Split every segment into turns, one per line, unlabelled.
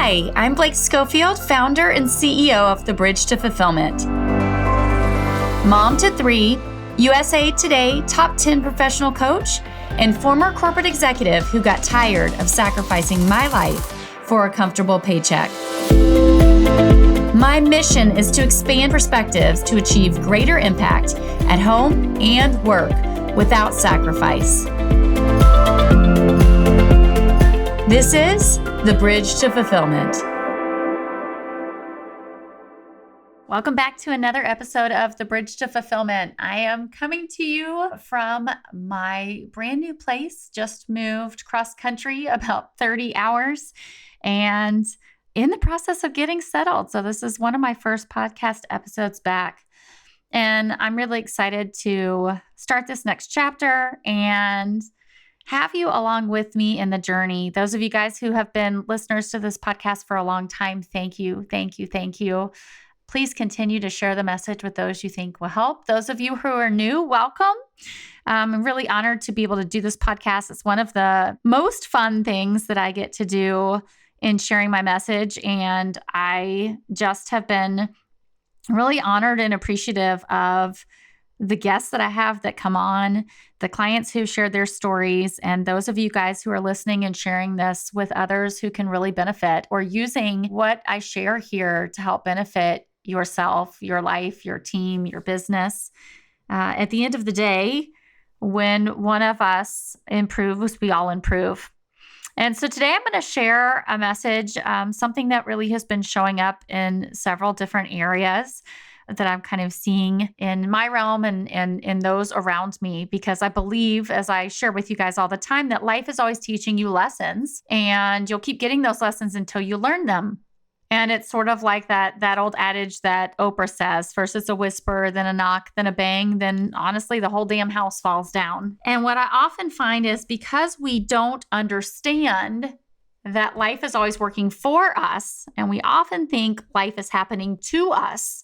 Hi, I'm Blake Schofield, founder and CEO of The Bridge to Fulfillment. Mom to 3, USA Today top 10 professional coach, and former corporate executive who got tired of sacrificing my life for a comfortable paycheck. My mission is to expand perspectives to achieve greater impact at home and work without sacrifice. This is The Bridge to Fulfillment. Welcome back to another episode of The Bridge to Fulfillment. I am coming to you from my brand new place, just moved cross country about 30 hours and in the process of getting settled. So this is one of my first podcast episodes back. And I'm really excited to start this next chapter and have you along with me in the journey. Those of you guys who have been listeners to this podcast for a long time, thank you, thank you, thank you. Please continue to share the message with those you think will help. Those of you who are new, welcome. I'm really honored to be able to do this podcast. It's one of the most fun things that I get to do in sharing my message. And I just have been really honored and appreciative of the guests that I have that come on, the clients who share their stories, and those of you guys who are listening and sharing this with others who can really benefit or using what I share here to help benefit yourself, your life, your team, your business. At the end of the day, when one of us improves, we all improve. And so today I'm going to share a message, something that really has been showing up in several different areas that I'm kind of seeing in my realm and in those around me, because I believe, as I share with you guys all the time, that life is always teaching you lessons and you'll keep getting those lessons until you learn them. And it's sort of like that old adage that Oprah says, first it's a whisper, then a knock, then a bang, then honestly, the whole damn house falls down. And what I often find is because we don't understand that life is always working for us, and we often think life is happening to us,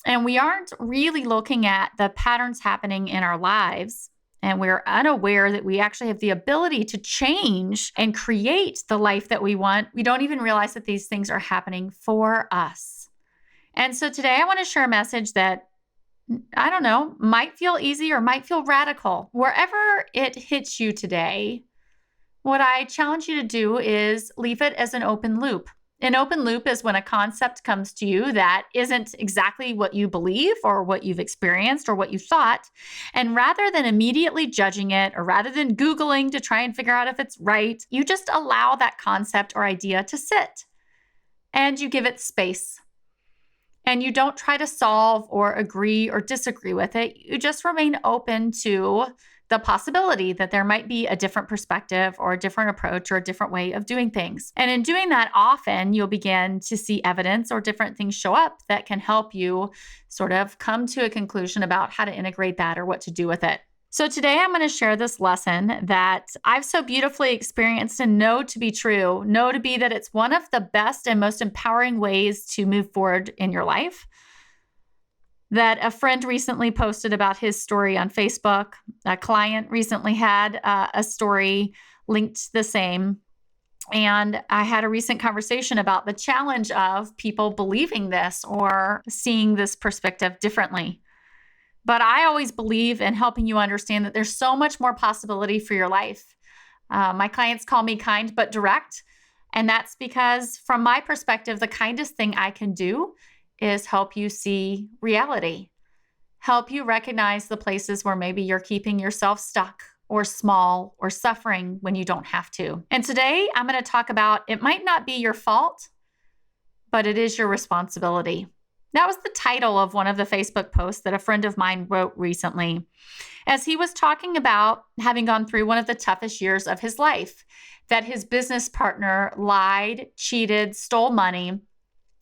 and we aren't really looking at the patterns happening in our lives, and we're unaware that we actually have the ability to change and create the life that we want, we don't even realize that these things are happening for us. And so today I want to share a message that, I don't know, might feel easy or might feel radical. Wherever it hits you today, what I challenge you to do is leave it as an open loop. An open loop is when a concept comes to you that isn't exactly what you believe or what you've experienced or what you thought. And rather than immediately judging it or rather than Googling to try and figure out if it's right, you just allow that concept or idea to sit and you give it space. And you don't try to solve or agree or disagree with it. You just remain open to the possibility that there might be a different perspective or a different approach or a different way of doing things. And in doing that, often you'll begin to see evidence or different things show up that can help you sort of come to a conclusion about how to integrate that or what to do with it. So today I'm going to share this lesson that I've so beautifully experienced and know to be true, know to be that it's one of the best and most empowering ways to move forward in your life. That a friend recently posted about his story on Facebook. A client recently had a story linked the same. And I had a recent conversation about the challenge of people believing this or seeing this perspective differently. But I always believe in helping you understand that there's so much more possibility for your life. My clients call me kind but direct. And that's because from my perspective, the kindest thing I can do is help you see reality, help you recognize the places where maybe you're keeping yourself stuck or small or suffering when you don't have to. And today I'm going to talk about it might not be your fault, but it is your responsibility. That was the title of one of the Facebook posts that a friend of mine wrote recently, as he was talking about having gone through one of the toughest years of his life, that his business partner lied, cheated, stole money,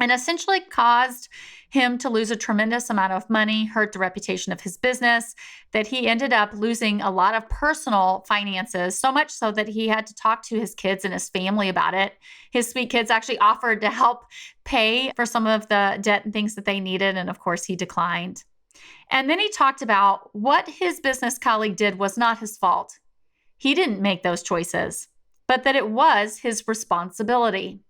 and essentially caused him to lose a tremendous amount of money, hurt the reputation of his business, that he ended up losing a lot of personal finances, so much so that he had to talk to his kids and his family about it. His sweet kids actually offered to help pay for some of the debt and things that they needed, and of course he declined. And then he talked about what his business colleague did was not his fault. He didn't make those choices, but that it was his responsibility.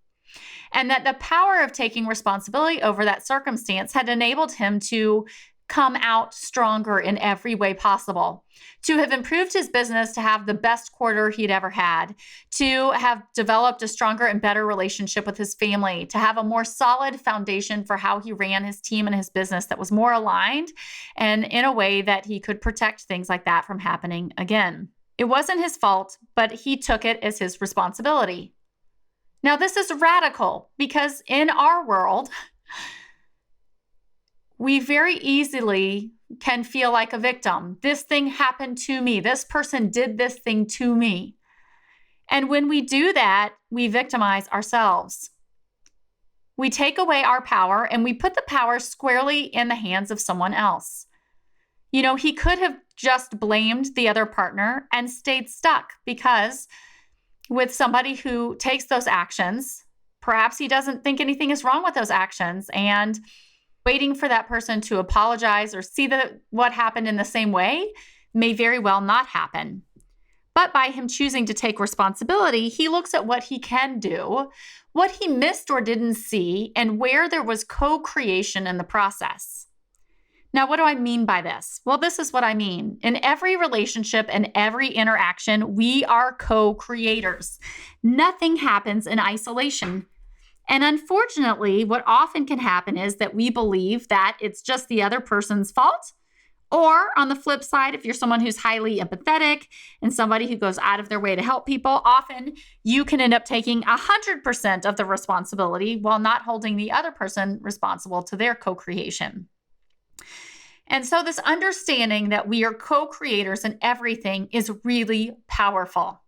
and that the power of taking responsibility over that circumstance had enabled him to come out stronger in every way possible, to have improved his business, to have the best quarter he'd ever had, to have developed a stronger and better relationship with his family, to have a more solid foundation for how he ran his team and his business that was more aligned and in a way that he could protect things like that from happening again. It wasn't his fault, but he took it as his responsibility. Now, this is radical because in our world, we very easily can feel like a victim. This thing happened to me. This person did this thing to me. And when we do that, we victimize ourselves. We take away our power and we put the power squarely in the hands of someone else. You know, he could have just blamed the other partner and stayed stuck because with somebody who takes those actions, perhaps he doesn't think anything is wrong with those actions, and waiting for that person to apologize or see what happened in the same way may very well not happen. But by him choosing to take responsibility, he looks at what he can do, what he missed or didn't see, and where there was co-creation in the process. Now, what do I mean by this? Well, this is what I mean. In every relationship and every interaction, we are co-creators. Nothing happens in isolation. And unfortunately, what often can happen is that we believe that it's just the other person's fault. Or on the flip side, if you're someone who's highly empathetic and somebody who goes out of their way to help people, often you can end up taking 100% of the responsibility while not holding the other person responsible to their co-creation. And so this understanding that we are co-creators in everything is really powerful.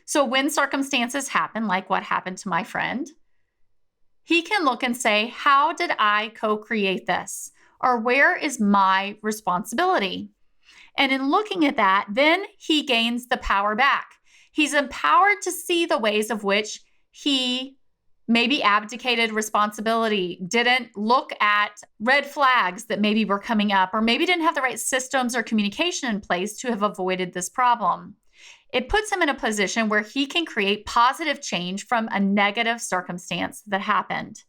So when circumstances happen, like what happened to my friend, he can look and say, how did I co-create this? Or where is my responsibility? And in looking at that, then he gains the power back. He's empowered to see the ways of which he maybe abdicated responsibility, didn't look at red flags that maybe were coming up, or maybe didn't have the right systems or communication in place to have avoided this problem. It puts him in a position where he can create positive change from a negative circumstance that happened.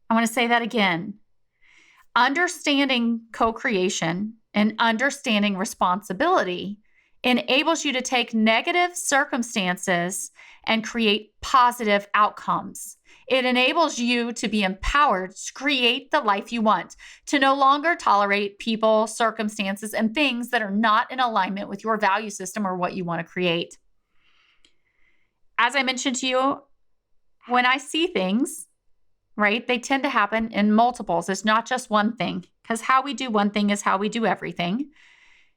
I want to say that again. Understanding co-creation and understanding responsibility enables you to take negative circumstances and create positive outcomes. It enables you to be empowered to create the life you want, to no longer tolerate people, circumstances, and things that are not in alignment with your value system or what you want to create. As I mentioned to you, when I see things, right, they tend to happen in multiples. It's not just one thing, because how we do one thing is how we do everything.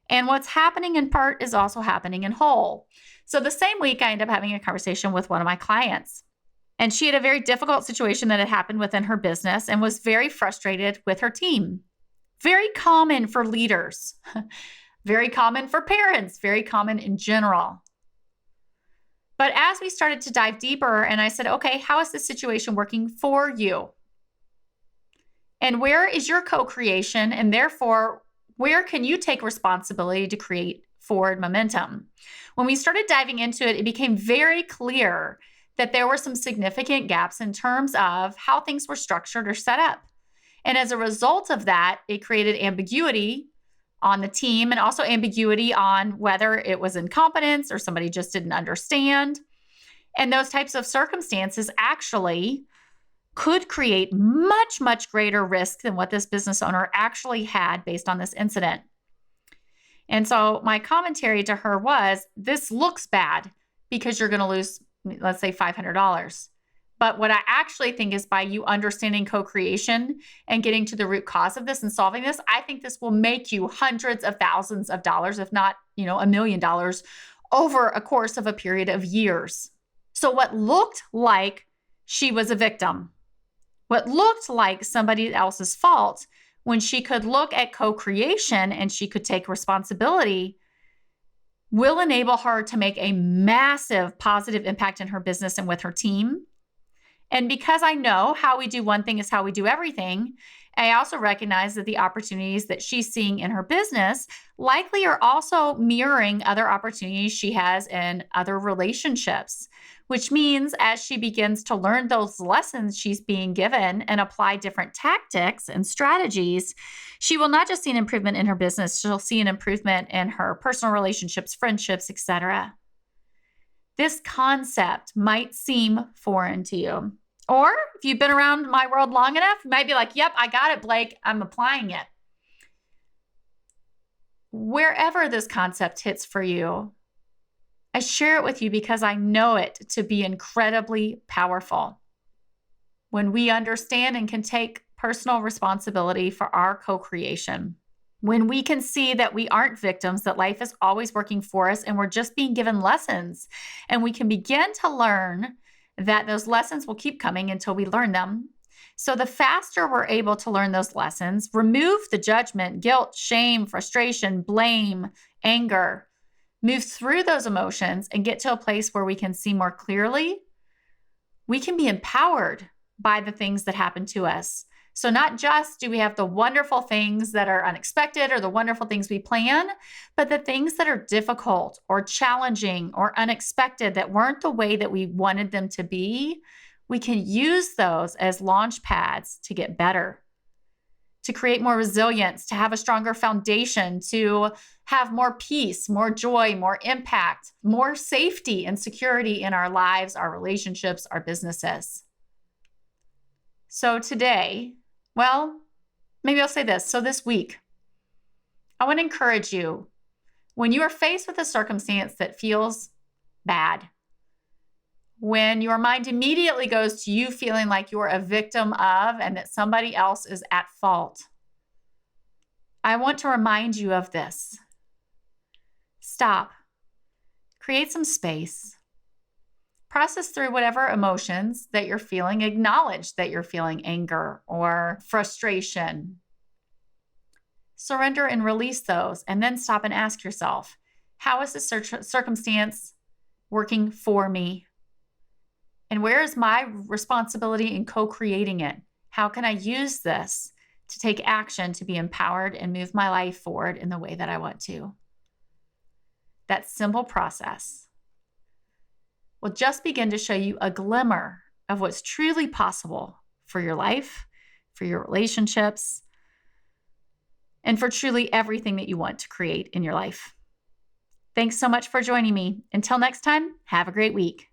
And what's happening in part is also happening in whole. So the same week, I ended up having a conversation with one of my clients. And she had a very difficult situation that had happened within her business and was very frustrated with her team. Very common for leaders, very common for parents, very common in general. But as we started to dive deeper, and I said, okay, how is this situation working for you? And where is your co-creation? And therefore, where can you take responsibility to create forward momentum? When we started diving into it, it became very clear that there were some significant gaps in terms of how things were structured or set up. And as a result of that, it created ambiguity on the team and also ambiguity on whether it was incompetence or somebody just didn't understand. And those types of circumstances actually could create much, much greater risk than what this business owner actually had based on this incident. And so my commentary to her was, this looks bad because you're going to lose, let's say, $500. But what I actually think is by you understanding co-creation and getting to the root cause of this and solving this, I think this will make you hundreds of thousands of dollars, if not, $1 million over a course of a period of years. So what looked like she was a victim, what looked like somebody else's fault, when she could look at co-creation and she could take responsibility, will enable her to make a massive positive impact in her business and with her team. And because I know how we do one thing is how we do everything, I also recognize that the opportunities that she's seeing in her business likely are also mirroring other opportunities she has in other relationships, which means as she begins to learn those lessons she's being given and apply different tactics and strategies, she will not just see an improvement in her business, she'll see an improvement in her personal relationships, friendships, etc. This concept might seem foreign to you. Or if you've been around my world long enough, you might be like, yep, I got it, Blake. I'm applying it. Wherever this concept hits for you, I share it with you because I know it to be incredibly powerful. When we understand and can take personal responsibility for our co-creation, when we can see that we aren't victims, that life is always working for us and we're just being given lessons, and we can begin to learn that those lessons will keep coming until we learn them. So the faster we're able to learn those lessons, remove the judgment, guilt, shame, frustration, blame, anger, move through those emotions and get to a place where we can see more clearly, we can be empowered by the things that happen to us. So not just do we have the wonderful things that are unexpected or the wonderful things we plan, but the things that are difficult or challenging or unexpected that weren't the way that we wanted them to be, we can use those as launch pads to get better, to create more resilience, to have a stronger foundation, to have more peace, more joy, more impact, more safety and security in our lives, our relationships, our businesses. So today, well, maybe I'll say this. So this week, I want to encourage you, when you are faced with a circumstance that feels bad, when your mind immediately goes to you feeling like you're a victim of and that somebody else is at fault, I want to remind you of this. Stop. Create some space. Process through whatever emotions that you're feeling. Acknowledge that you're feeling anger or frustration. Surrender and release those, and then stop and ask yourself, how is this circumstance working for me? And where is my responsibility in co-creating it? How can I use this to take action to be empowered and move my life forward in the way that I want to? That simple process will just begin to show you a glimmer of what's truly possible for your life, for your relationships, and for truly everything that you want to create in your life. Thanks so much for joining me. Until next time, have a great week.